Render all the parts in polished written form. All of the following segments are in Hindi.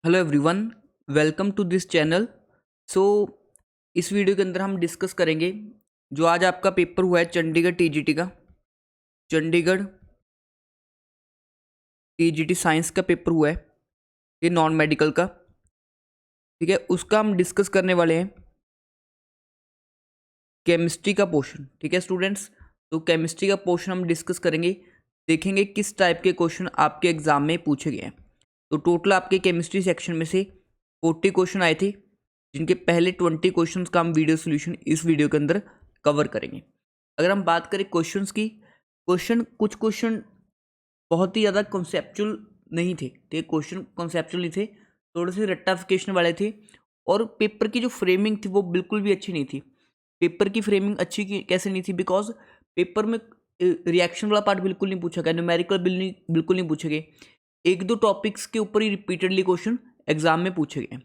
Hello everyone, welcome to this channel. So इस वीडियो के अंदर हम डिस्कस करेंगे जो आज आपका पेपर हुआ है चंडीगढ़ टीजीटी का। चंडीगढ़ टीजीटी साइंस का पेपर हुआ है, ये नॉन मेडिकल का। ठीक है, उसका हम डिस्कस करने वाले हैं केमिस्ट्री का पोर्शन। ठीक है स्टूडेंट्स, तो केमिस्ट्री का पोर्शन हम डिस्कस करेंगे, देखेंगे किस टाइप के क्वेश्चन आपके एग्जाम में पूछे गए हैं। तो टोटल आपके केमिस्ट्री सेक्शन में से 40 क्वेश्चन आए थे, जिनके पहले 20 क्वेश्चंस का हम वीडियो सोल्यूशन इस वीडियो के अंदर कवर करेंगे। अगर हम बात करें क्वेश्चंस की, कुछ क्वेश्चन बहुत ही ज़्यादा कॉन्सेप्चुअल नहीं थे। ठीक है, क्वेश्चन कॉन्सेप्चुअल नहीं थे, थोड़े से रट्टाफिकेशन वाले थे, और पेपर की जो फ्रेमिंग थी वो बिल्कुल भी अच्छी नहीं थी। पेपर की फ्रेमिंग अच्छी कैसे नहीं थी? बिकॉज पेपर में रिएक्शन वाला पार्ट बिल्कुल नहीं पूछा गया, न्यूमेरिकल बिल्कुल नहीं पूछे गए। एक दो टॉपिक्स के ऊपर ही रिपीटेडली क्वेश्चन एग्जाम में पूछे गए।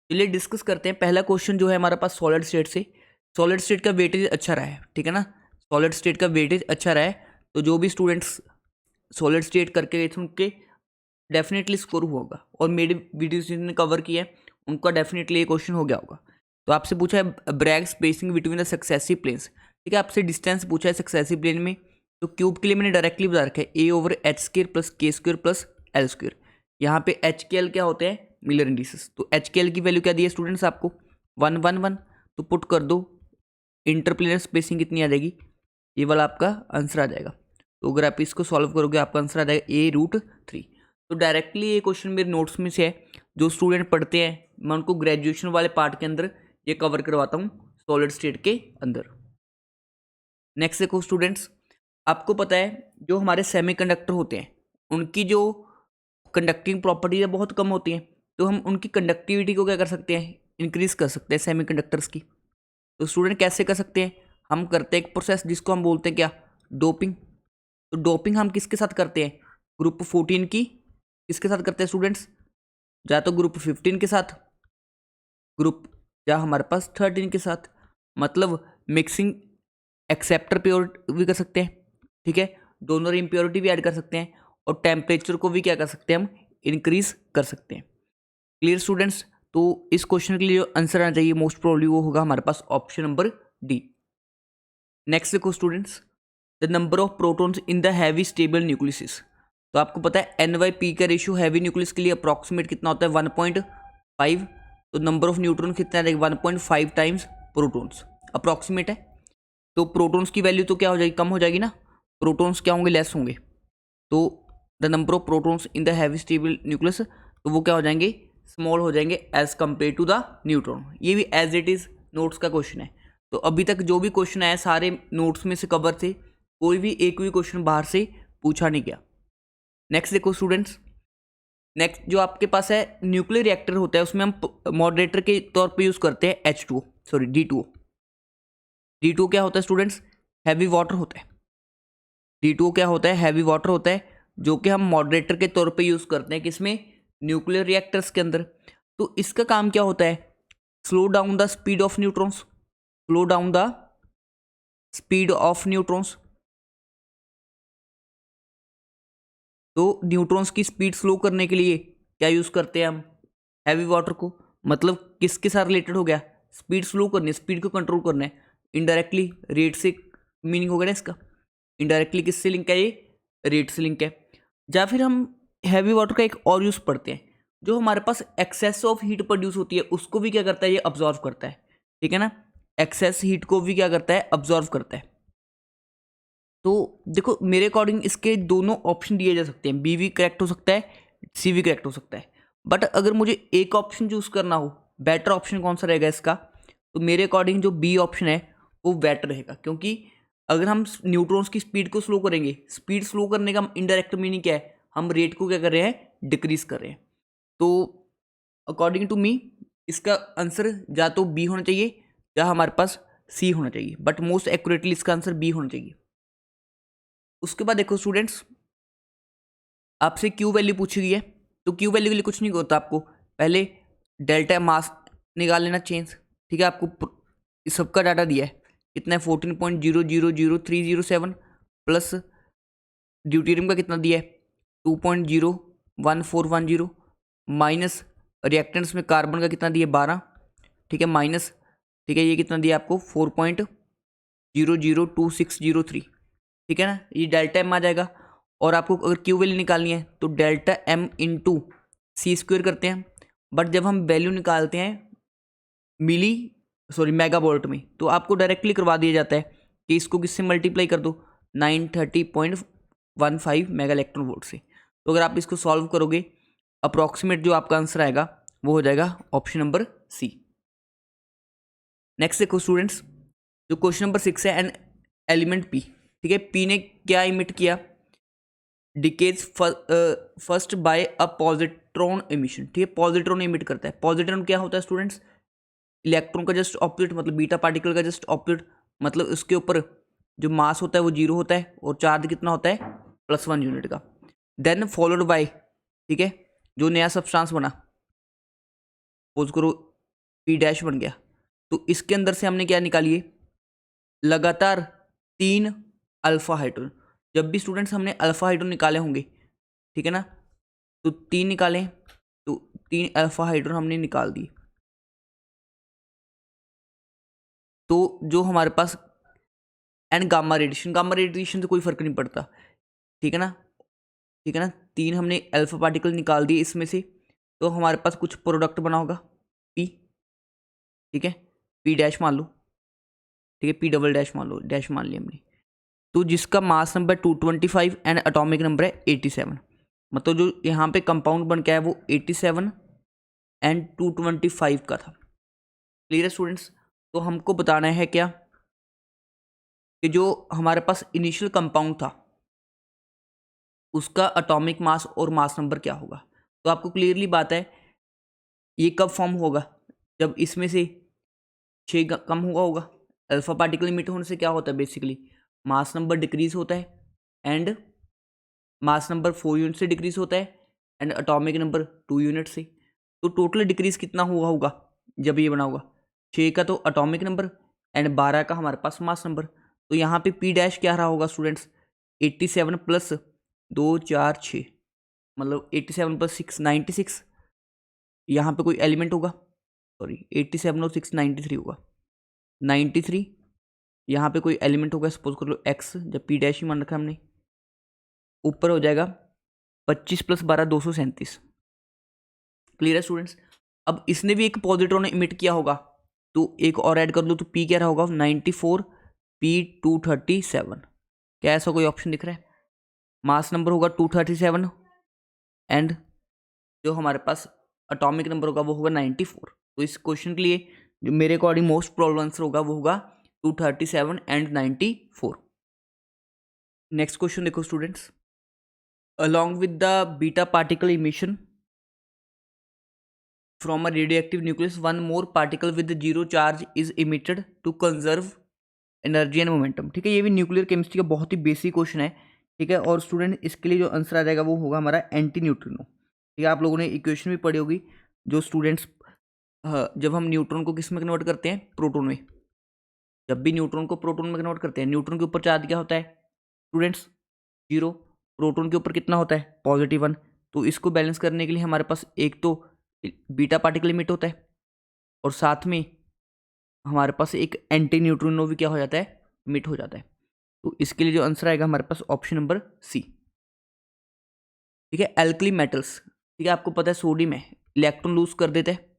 चलिए डिस्कस करते हैं। पहला क्वेश्चन जो है हमारे पास सॉलिड स्टेट से। सॉलिड स्टेट का वेटेज अच्छा रहा है, ठीक है ना। सॉलिड स्टेट का वेटेज अच्छा रहा है, तो जो भी स्टूडेंट्स सॉलिड स्टेट करके गए थे उनके डेफिनेटली स्कोर होगा, और मेरे वीडियोस जिन्होंने कवर किया है उनका डेफिनेटली ये क्वेश्चन हो गया होगा। तो आपसे पूछा है Bragg spacing between the successive planes. ठीक है, आपसे डिस्टेंस पूछा है सक्सेसिव प्लेन में। तो क्यूब के लिए मैंने डायरेक्टली बता रखा है a/h² plus k² plus l²। यहाँ पे HKL क्या होते हैं? Miller indices. तो HKL की वैल्यू क्या दी है स्टूडेंट्स आपको? 1 1 1। तो पुट कर दो, इंटरप्लेनर स्पेसिंग कितनी आ जाएगी? ये वाला आपका आंसर आ जाएगा। तो अगर आप इसको सॉल्व करोगे आपका आंसर आ जाएगा a√3। तो डायरेक्टली ये क्वेश्चन मेरे नोट्स में से है। जो स्टूडेंट पढ़ते हैं मैं उनको ग्रेजुएशन वाले पार्ट के अंदर ये कवर करवाता हूँ, सॉलिड स्टेट के अंदर। नेक्स्ट देखो स्टूडेंट्स, आपको पता है जो हमारे सेमीकंडक्टर होते हैं उनकी जो कंडक्टिंग प्रॉपर्टी है बहुत कम होती है। तो हम उनकी कंडक्टिविटी को क्या कर सकते हैं? इंक्रीज कर सकते हैं सेमीकंडक्टर्स की। तो स्टूडेंट कैसे कर सकते हैं? हम करते हैं एक प्रोसेस जिसको हम बोलते हैं क्या? डोपिंग। तो डोपिंग हम किसके साथ करते हैं? ग्रुप 14 की किसके साथ करते हैं स्टूडेंट्स? या तो ग्रुप 15 के साथ, ग्रुप या हमारे पास 13 के साथ। मतलब मिक्सिंग एक्सेप्टर प्योर भी कर सकते हैं, ठीक है, डोनर इम्प्योरिटी भी ऐड कर सकते हैं, और टेम्परेचर को भी क्या कर सकते हैं? हम इंक्रीज कर सकते हैं। Clear students? तो इस क्वेश्चन के लिए जो आंसर आना चाहिए मोस्ट प्रोबेबली वो होगा हमारे पास ऑप्शन नंबर डी। नेक्स्ट देखो students, the number of protons in the heavy stable nucleus. तो आपको पता है NY/P का रेशियो हैवी न्यूक्लियस के लिए अप्रॉक्सीमेट कितना होता है? 1.5। तो नंबर ऑफ न्यूट्रॉन कितना रहेगा? 1.5 टाइम्स प्रोटॉन्स अप्रॉक्सीमेट है। तो प्रोटॉन्स की वैल्यू तो क्या हो जाएगी? कम हो जाएगी ना। प्रोटॉन्स क्या होंगे? लेस होंगे। तो the number of protons in the heavy stable nucleus, तो वो क्या हो जाएंगे? स्मॉल हो जाएंगे as compare to the neutron. ये भी एज इट इज नोट्स का क्वेश्चन है। तो अभी तक जो भी क्वेश्चन आए सारे नोट्स में से कवर थे, कोई भी एक भी क्वेश्चन बाहर से पूछा नहीं गया। नेक्स्ट देखो स्टूडेंट्स, नेक्स्ट जो आपके पास है न्यूक्लियर रिएक्टर होता है, उसमें हम मॉडरेटर के तौर पे यूज करते हैं H2O, सॉरी D2O। D2O क्या होता है स्टूडेंट्स? हैवी वाटर होता है। D2O क्या होता है? हैवी वाटर होता है, जो कि हम मॉडरेटर के तौर पे यूज करते हैं किसमें? न्यूक्लियर रिएक्टर्स के अंदर। तो इसका काम क्या होता है? Slow down the speed of neutrons, slow down the speed of neutrons. तो न्यूट्रॉन्स की स्पीड स्लो करने के लिए क्या यूज करते हैं हम? हैवी वाटर को। मतलब किसके साथ रिलेटेड हो गया? स्पीड स्लो करनी है, स्पीड को कंट्रोल करना है। इनडायरेक्टली रेट से मीनिंग हो गया ना इसका। इनडायरेक्टली किससे लिंक है? ये रेट से लिंक है। या फिर हम हैवी वाटर का एक और यूज पढ़ते हैं, जो हमारे पास एक्सेस ऑफ हीट प्रोड्यूस होती है उसको भी क्या करता है? ये अब्जॉर्व करता है, ठीक है ना। एक्सेस हीट को भी क्या करता है? अब्जॉर्व करता है। तो देखो मेरे अकॉर्डिंग इसके दोनों ऑप्शन दिए जा सकते हैं, बी भी करेक्ट हो सकता है, सी भी करेक्ट हो सकता है। बट अगर मुझे एक ऑप्शन चूज करना हो, बेटर ऑप्शन कौन सा रहेगा इसका? तो मेरे अकॉर्डिंग जो बी ऑप्शन है वो बेटर रहेगा। क्योंकि अगर हम न्यूट्रॉन्स की स्पीड को स्लो करेंगे, स्पीड स्लो करने का इनडायरेक्ट मीनिंग क्या है? हम रेट को क्या कर रहे हैं? डिक्रीज कर रहे हैं। तो अकॉर्डिंग टू मी इसका आंसर या तो बी होना चाहिए या हमारे पास सी होना चाहिए, बट मोस्ट एक्यूरेटली इसका आंसर बी होना चाहिए। उसके बाद देखो स्टूडेंट्स, आपसे क्यू वैल्यू पूछी गई है। तो क्यू वैल्यू के लिए कुछ नहीं होता, आपको पहले डेल्टा मास निकाल लेना चेंज, ठीक है। आपको इस सबका डाटा दिया है, कितना है? 14.000307 प्लस ड्यूटेरियम का कितना दिया है? 2.01410 माइनस रिएक्टेंट्स में कार्बन का कितना दिया 12, ठीक है, माइनस, ठीक है, ये कितना दिया आपको 4.002603, ठीक है ना, ये डेल्टा एम आ जाएगा। और आपको अगर क्यू वैल्यू निकालनी है तो डेल्टा एम इंटू सी स्क्वायर करते हैं, बट जब हम वैल्यू निकालते हैं मेगावोल्ट में तो आपको डायरेक्टली करवा दिया जाता है कि इसको किससे मल्टीप्लाई कर दो 930.15 मेगा इलेक्ट्रॉन वोल्ट से। तो अगर आप इसको सॉल्व करोगे अप्रॉक्सीमेट जो आपका आंसर आएगा वो हो जाएगा ऑप्शन नंबर सी। नेक्स्ट देखो स्टूडेंट्स, जो क्वेश्चन नंबर 6 है, एन एलिमेंट पी, ठीक है, पी ने क्या इमिट किया, decays first by a positron emission, ठीक है, पॉजिट्रॉन इमिट करता है। पॉजिट्रॉन क्या होता है स्टूडेंट्स, इलेक्ट्रॉन का जस्ट ऑपोजिट, मतलब बीटा पार्टिकल का जस्ट ऑपोजिट, मतलब उसके ऊपर जो मास होता है वो 0 होता है और चार्ज कितना होता है +1 यूनिट का। देन फॉलोड बाय, ठीक है, जो नया सब्सटेंस बना, सपोज करो पी डैश बन गया, तो इसके अंदर से हमने क्या निकाली है, लगातार 3 अल्फा हाइड्रोजन। जब भी स्टूडेंट्स हमने अल्फा हाइड्रोजन निकाले होंगे, ठीक है ना, तो 3 निकालें तो 3 अल्फा हाइड्रोजन हमने निकाल दिए, तो जो हमारे पास एंड गामा रेडिएशन से कोई फर्क नहीं पड़ता, ठीक है ना, ठीक है ना, 3 हमने अल्फा पार्टिकल निकाल दिए इसमें से, तो हमारे पास कुछ प्रोडक्ट बना होगा पी, ठीक है, पी डैश मान लो, ठीक है, पी डबल डैश मान लो, डैश मान लिया हमने, तो जिसका mass number 225 and atomic number है 87, मतलब जो यहाँ पे कंपाउंड बन के आया वो 87 एंड 225 का था। क्लियर है स्टूडेंट्स, तो हमको बताना है क्या कि जो हमारे पास इनिशियल कंपाउंड था उसका एटॉमिक मास और मास नंबर क्या होगा। तो आपको क्लियरली बात है ये कब फॉर्म होगा, जब इसमें से 6 कम हुआ होगा। अल्फा पार्टिकल इमिट होने से क्या होता है, बेसिकली मास नंबर डिक्रीज होता है एंड मास नंबर 4 यूनिट से डिक्रीज होता है एंड एटॉमिक नंबर 2 यूनिट से। तो टोटल डिक्रीज कितना हुआ होगा जब ये बना होगा, 6 का तो एटॉमिक नंबर एंड 12 का हमारे पास मास नंबर। तो यहाँ पे पी डैश क्या रहा होगा स्टूडेंट्स, 87 प्लस 2 4 6, मतलब 87 प्लस 6 96। यहाँ पे कोई एलिमेंट होगा, सॉरी 87 और 6 93 होगा, 93 यहाँ पे कोई एलिमेंट होगा, सपोज कर लो एक्स, जब पी डैश ही मान रखा है हमने, ऊपर हो जाएगा 25 प्लस 12 237। क्लियर है स्टूडेंट्स, अब इसने भी एक पॉजिट्रॉन इमिट किया होगा तो एक और ऐड कर लो, तो पी क्या रहा होगा 94 पी 237। क्या ऐसा कोई ऑप्शन दिख रहा है, मास नंबर होगा 237 एंड जो हमारे पास एटॉमिक नंबर होगा वो होगा 94। तो इस क्वेश्चन के लिए जो मेरे अकॉर्डिंग मोस्ट प्रॉब्लम आंसर होगा वो होगा 237 एंड 94। नेक्स्ट क्वेश्चन देखो students, along with the beta particle emission from a radioactive nucleus, one more particle with zero charge is emitted to conserve energy and momentum. ठीक है, ये भी न्यूक्लियर केमिस्ट्री का बहुत ही बेसिक क्वेश्चन है। ठीक है, और स्टूडेंट इसके लिए जो आंसर आ जाएगा वो होगा हमारा एंटी न्यूट्रिनो। ठीक है, आप लोगों ने इक्वेशन भी पढ़ी होगी, जो स्टूडेंट्स जब हम न्यूट्रॉन को किस में कन्वर्ट करते हैं, प्रोटॉन में, जब भी न्यूट्रॉन को प्रोटॉन में कन्वर्ट करते हैं, न्यूट्रॉन के ऊपर चार्ज क्या होता है स्टूडेंट्स 0, प्रोटॉन के ऊपर कितना होता है +1। तो इसको बैलेंस करने के लिए हमारे पास एक तो बीटा पार्टिकल इमिट होता है और साथ में हमारे पास एक एंटी न्यूट्रिनो भी क्या हो जाता है, इमिट हो जाता है। तो इसके लिए जो आंसर आएगा हमारे पास ऑप्शन नंबर सी। ठीक है, एल्कली मेटल्स, ठीक है, आपको पता है सोडियम है, इलेक्ट्रॉन लूज कर देता है,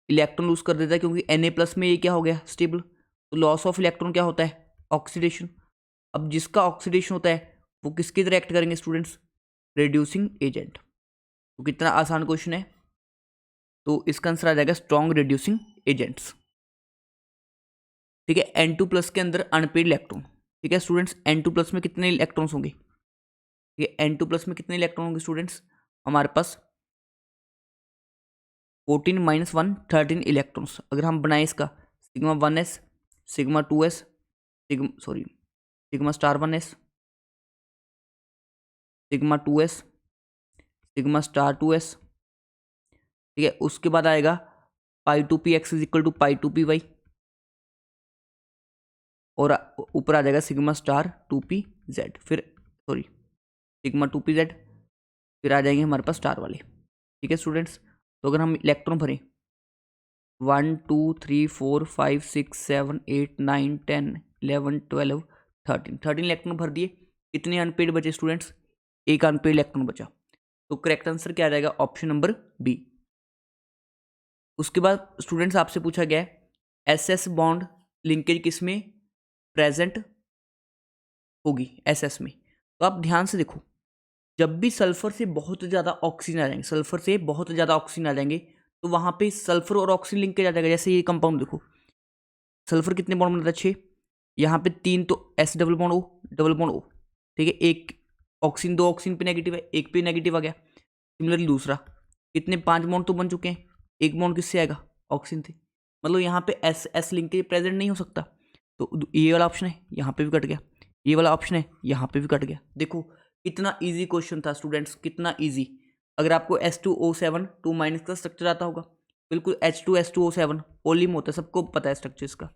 इलेक्ट्रॉन लूज कर देता है क्योंकि Na+ में ये क्या हो गया स्टेबल। तो लॉस ऑफ इलेक्ट्रॉन क्या होता है, ऑक्सीडेशन। अब जिसका ऑक्सीडेशन होता है वो किसके तरह एक्ट करेंगे स्टूडेंट्स, रिड्यूसिंग एजेंट। तो कितना आसान क्वेश्चन है, तो इसका आंसर आ जाएगा स्ट्रॉन्ग रिड्यूसिंग एजेंट्स। ठीक है, N2+ के अंदर अनपेड इलेक्ट्रॉन। ठीक है स्टूडेंट्स, N2+ में कितने इलेक्ट्रॉन्स होंगे, ठीक है, N2+ में कितने इलेक्ट्रॉन होंगे स्टूडेंट्स, हमारे पास 14 - 1 13 इलेक्ट्रॉन्स। अगर हम बनाए इसका σ1s, σ2s, σ*1s, σ2s, σ*2s, ठीक है, उसके बाद आएगा π2px = π2py और ऊपर आ जाएगा σ*2pz, फिर सॉरी σ2pz, फिर आ जाएंगे हमारे पास स्टार वाले। ठीक है स्टूडेंट्स। तो अगर हम इलेक्ट्रॉन भरें 1 2 3 4 5 6 7 8 9 10 11 12 13 इलेक्ट्रॉन भर दिए। कितने अनपेड बचे स्टूडेंट्स? एक अनपेड इलेक्ट्रॉन बचा। तो करेक्ट आंसर क्या आ जाएगा? Option number B. उसके बाद स्टूडेंट्स आपसे पूछा गया है एसएस बॉन्ड लिंकेज किस में प्रेजेंट होगी? एसएस में। तो आप ध्यान से देखो, जब भी सल्फर से बहुत ज़्यादा ऑक्सीजन आ जाएंगे, सल्फर से बहुत ज़्यादा ऑक्सीजन आ जाएंगे, तो वहाँ पे सल्फर और ऑक्सीजन लिंकेज आ जाएगा। जैसे ये कंपाउंड देखो, सल्फर कितने बॉन्ड बनाता है? 6। यहाँ पे 3 तो S double bond O, double bond O, ठीक है। एक ऑक्सीजन, 2 ऑक्सीजन पे नेगेटिव है, एक पे नेगेटिव आ गया। सिमिलरली दूसरा, कितने 5 बॉन्ड तो बन चुके हैं। एक बॉन्ड किससे आएगा? ऑक्सीजन से। मतलब यहाँ पे एस एस लिंकेज प्रेजेंट नहीं हो सकता। तो ये वाला ऑप्शन है, यहाँ पे भी कट गया। ये वाला ऑप्शन है, यहाँ पे भी कट गया। देखो कितना इजी क्वेश्चन था स्टूडेंट्स, कितना इजी। अगर आपको H2O7 2 माइनस का स्ट्रक्चर आता होगा, बिल्कुल H2SO7 ओलिम होता है, सबको पता है स्ट्रक्चर इसका,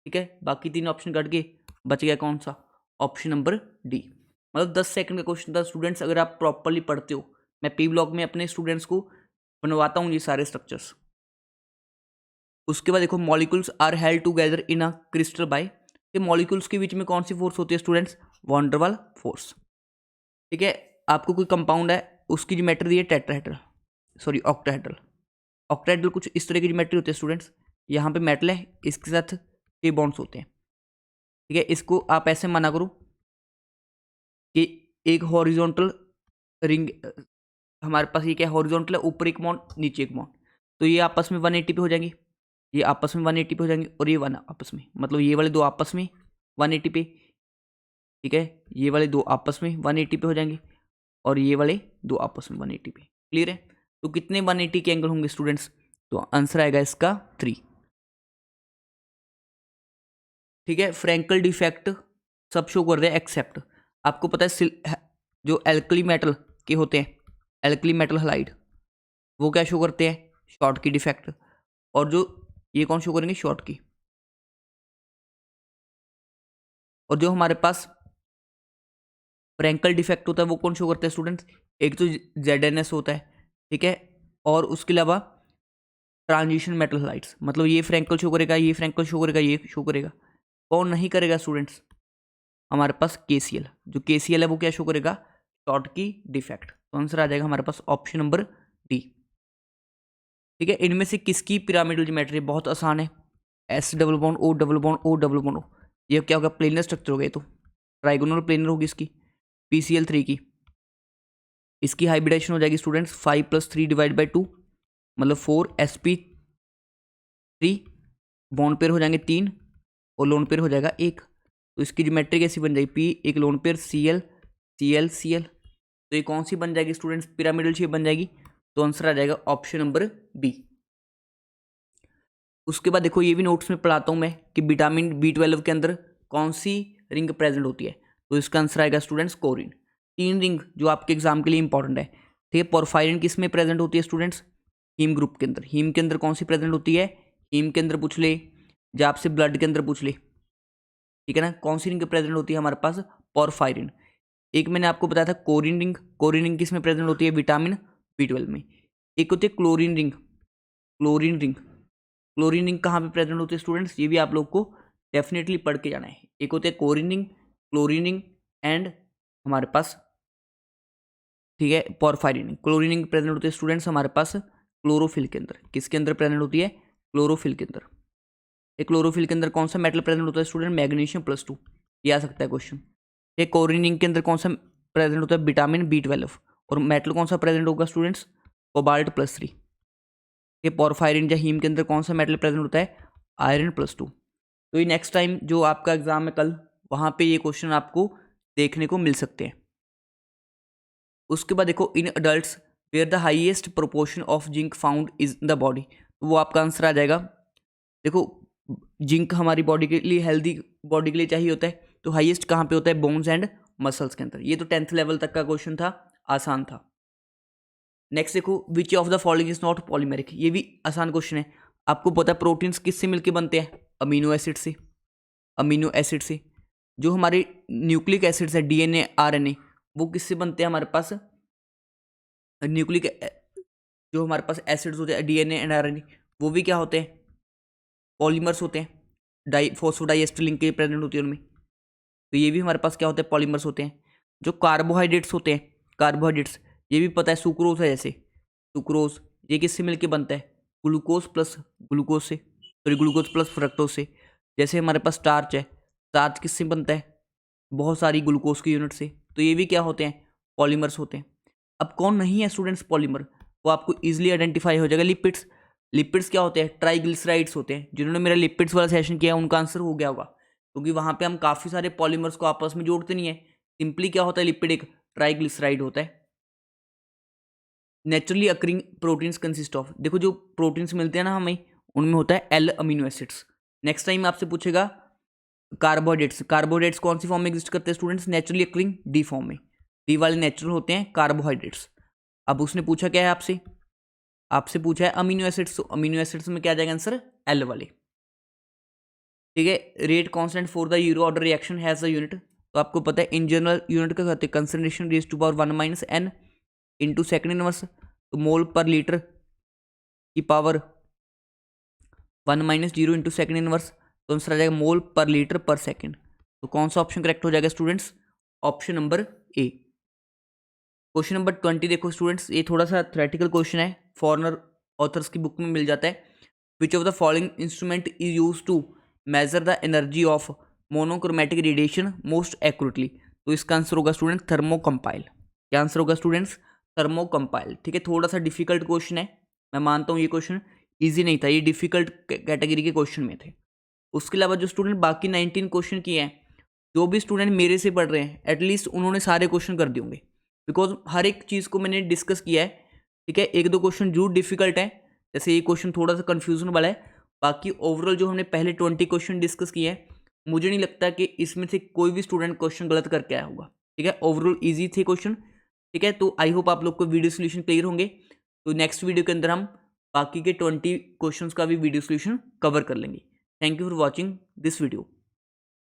ठीक है। बाकी 3 ऑप्शन कट गए, बच गया कौन सा? Option number D. मतलब 10 सेकंड का क्वेश्चन था स्टूडेंट्स। अगर आप प्रॉपरली पढ़ते हो, मैं पी ब्लॉक में अपने स्टूडेंट्स को बनवाता हूँ ये सारे स्ट्रक्चर्स। उसके बाद देखो molecules are held together in a crystal by, ये मॉलिक्यूल्स के बीच में कौन सी फोर्स होती है स्टूडेंट्स? वॉन डर वाल फोर्स, ठीक है। आपको कोई कंपाउंड है, उसकी ज्योमेट्री दी है टेट्राहेड्रल, सॉरी ऑक्टाहेड्रल। ऑक्टाहेड्रल कुछ इस तरह की ज्योमेट्री होती है स्टूडेंट्स। यहाँ पे मेटल है, इसके साथ ये बॉन्ड्स होते हैं, ठीक है। इसको आप ऐसे माना करो कि एक हॉरिजॉन्टल रिंग, हमारे पास ये क्या हॉरिजॉन्टल है, ऊपर एक बॉन्ड नीचे एक बॉन्ड, तो ये आपस में 180 पे हो जाएंगे, ये आपस में 180 पे हो जाएंगे, और ये 1 आपस में, मतलब ये वाले 2 आपस में 180 पे, ठीक है। ये वाले 2 आपस में 180 पे हो जाएंगे, और ये वाले 2 आपस में 180 पे। क्लियर है? तो कितने 180 के एंगल होंगे स्टूडेंट्स? तो आंसर आएगा इसका 3, ठीक है। फ्रैंकल डिफेक्ट सब शो कर रहे हैं एक्सेप्ट, आपको पता है जो एल्कली मेटल के होते हैं, एल्कली मेटल हलाइड, वो क्या शो करते हैं? शॉर्ट की डिफेक्ट। और जो ये कौन शो करेंगे? शॉर्ट की। और जो हमारे पास फ्रैंकल डिफेक्ट होता है वो कौन शो करता है स्टूडेंट्स? एक तो ZNS होता है, ठीक है, और उसके अलावा ट्रांजिशन मेटल हलाइड्स, मतलब ये फ्रैंकल शो करेगा, ये फ्रैंकल शो करेगा, ये शो करेगा। कौन नहीं करेगा स्टूडेंट्स? हमारे पास KCl, जो KCl है वो क्या शो करेगा? शॉर्ट की डिफेक्ट। तो आंसर आ जाएगा हमारे पास ऑप्शन नंबर डी, ठीक है। इनमें से किसकी पिरामिडल ज्योमेट्री बहुत आसान है? S double bond O double bond O double bond O, ये क्या होगा? प्लेनर स्ट्रक्चर हो गया, तो ट्राइगोनल प्लेनर होगी इसकी। PCl3 की, इसकी हाइब्रिडेशन हो जाएगी स्टूडेंट्स 5 + 3 डिवाइड बाई 2, मतलब 4sp3, बॉन्ड पेयर हो जाएंगे 3 और लोन पेयर हो जाएगा 1। तो इसकी ज्योमेट्री कैसी बन जाएगी? P एक lone pair Cl Cl Cl, तो ये कौन सी बन जाएगी स्टूडेंट्स? पिरामिडल शेप बन जाएगी। तो आंसर आ जाएगा ऑप्शन नंबर बी। उसके बाद देखो ये भी नोट्स में पढ़ाता हूँ मैं कि विटामिन B12 के अंदर कौन सी रिंग प्रेजेंट होती है। तो इसका आंसर आएगा स्टूडेंट्स कोरिन। 3 रिंग जो आपके एग्जाम के लिए इंपॉर्टेंट है, ठीक है। पोरफायरिन किस में प्रेजेंट होती है स्टूडेंट्स? हीम ग्रुप के अंदर। हीम के अंदर कौन सी प्रेजेंट होती है? हीम के अंदर पूछ ले, या आपसे ब्लड के अंदर पूछ ले, ठीक है ना। कौन सी रिंग प्रेजेंट होती है हमारे पास? पोरफायरिन। एक मैंने आपको बताया था कोरिन रिंग, कोरिन रिंग किस में प्रेजेंट होती है? विटामिन B12 में। एक होती है chlorine ring, chlorine ring, chlorine ring कहाँ पे प्रेजेंट होती है स्टूडेंट्स? ये भी आप लोग को डेफिनेटली पढ़ के जाना है। एक होते हैं कोरिन रिंग, क्लोरीन रिंग, एंड हमारे पास, ठीक है, porphyrin ring. Chlorine ring present होती है स्टूडेंट्स हमारे पास क्लोरोफिल के अंदर। किसके अंदर प्रेजेंट होती है? क्लोरोफिल के अंदर। एक क्लोरोफिल के अंदर कौन सा मेटल प्रेजेंट होता है स्टूडेंट? मैग्नीशियम +2, ये आ सकता है क्वेश्चन। एक क्लोरीन रिंग के अंदर कौन सा प्रेजेंट होता है? Vitamin B12। और मेटल कौन सा प्रेजेंट होगा स्टूडेंट्स? कोबाल्ट +3। ये पोरफायरिन या हीम के अंदर कौन सा मेटल प्रेजेंट होता है? आयरन +2। तो ये नेक्स्ट टाइम जो आपका एग्जाम है कल, वहाँ पे ये क्वेश्चन आपको देखने को मिल सकते हैं। उसके बाद देखो in adults where the highest proportion of zinc found is the body, तो वो आपका आंसर आ जाएगा। देखो जिंक हमारी बॉडी के लिए, हेल्दी बॉडी के लिए चाहिए होता है, तो हाईएस्ट कहाँ पे होता है? बोन्स एंड मसल्स के अंदर। ये तो 10th लेवल तक का क्वेश्चन था, आसान था। नेक्स्ट देखो विच of the following is not polymeric, ये भी आसान क्वेश्चन है। आपको पता है प्रोटीन्स किससे मिलकर बनते हैं? अमीनो एसिड से। अमीनो एसिड से। जो हमारे न्यूक्लिक एसिड्स है DNA RNA, वो किससे बनते हैं हमारे पास? न्यूक्लिक जो हमारे पास एसिड्स होते हैं DNA एंड RNA, वो भी क्या होते हैं, पॉलीमर्स होते हैं, फॉस्फोडाइएस्टर लिंक के प्रेजेंट होती है उनमें। तो ये भी हमारे पास क्या होते हैं, पॉलीमर्स होते हैं। जो कार्बोहाइड्रेट्स होते हैं, कार्बोहाइड्रेट्स ये भी पता है, सुक्रोज है जैसे, सुक्रोज ये किससे मिलके बनता है, ग्लूकोज प्लस ग्लूकोज से, सॉरी ग्लूकोज प्लस फ्रक्टोज से। जैसे हमारे पास स्टार्च है, स्टार्च किससे बनता है, बहुत सारी ग्लूकोज की यूनिट से। तो ये भी क्या होते हैं, पॉलीमर्स होते हैं। अब कौन नहीं है स्टूडेंट्स पॉलीमर, वो आपको इजीली आइडेंटिफाई हो जाएगा, लिपिड्स। लिपिड्स क्या होते हैं, ट्राइग्लिसराइड्स होते हैं। जिन्होंने मेरा लिपिड्स वाला सेशन किया उनका आंसर हो गया होगा, क्योंकि वहाँ पे हम काफ़ी सारे पॉलीमर्स को आपस में जोड़ते नहीं है। सिंपली क्या होता है, लिपिड एक ट्राइग्लिसराइड होता है। Naturally occurring proteins consist of, देखो जो प्रोटीन्स मिलते हैं ना हमें, उनमें होता है L amino acids. Next time आपसे पूछेगा कार्बोहाइड्रेट्स, कार्बोहाइड्रेट्स कौन सी फॉर्म में एग्जिस्ट करते हैं students, naturally occurring D form में। डी वाले नेचुरल होते हैं कार्बोहाइड्रेट्स। अब उसने पूछा क्या है आपसे, आपसे पूछा है अमीनो एसिड्स, तो अमीनो एसिड्स में क्या आ जाएगा आंसर, L वाले। ठीक है, rate constant for the euro order reaction has the unit, तो आपको पता है इन जनरल यूनिट का कहते हैं concentration raise to power 1 - n into second inverse. तो मोल पर लीटर की पावर 1 - 0 इंटू सेकेंड इनवर्स, तो आंसर आ जाएगा मोल पर लीटर पर सेकेंड। तो कौन सा ऑप्शन करेक्ट हो जाएगा students, option number A. Question number 20 देखो स्टूडेंट्स, ये थोड़ा सा थ्योरेटिकल क्वेश्चन है, फॉरनर ऑथर्स की बुक में मिल जाता है। Which of the following instrument is use to measure the energy of monochromatic radiation most accurately, तो इसका आंसर होगा स्टूडेंट थर्मोकम्पाइल। क्या आंसर होगा स्टूडेंट्स, थर्मोकम्पाइल। ठीक है, थोड़ा सा डिफिकल्ट क्वेश्चन है, मैं मानता हूँ ये क्वेश्चन ईजी नहीं था, ये डिफिकल्ट कैटेगरी के क्वेश्चन में थे। उसके अलावा जो स्टूडेंट बाकी 19 क्वेश्चन किए हैं, जो भी स्टूडेंट मेरे से पढ़ रहे हैं एटलीस्ट उन्होंने सारे क्वेश्चन कर दिए होंगे, बिकॉज हर एक चीज़ को मैंने डिस्कस किया है। ठीक है, एक दो क्वेश्चन जरूर डिफिकल्ट है, जैसे ये क्वेश्चन थोड़ा सा कन्फ्यूजन वाला है। बाकी ओवरऑल जो हमने पहले 20 क्वेश्चन डिस्कस किए हैं, मुझे नहीं लगता कि इसमें से कोई भी स्टूडेंट क्वेश्चन गलत करके आया होगा। ठीक है, ओवरऑल ईजी थे क्वेश्चन। ठीक है, तो आई होप आप लोग को वीडियो सोल्यूशन क्लियर होंगे। तो नेक्स्ट वीडियो के अंदर हम बाकी के 20 क्वेश्चंस का भी वीडियो सोल्यूशन कवर कर लेंगे। Thank you for watching this video.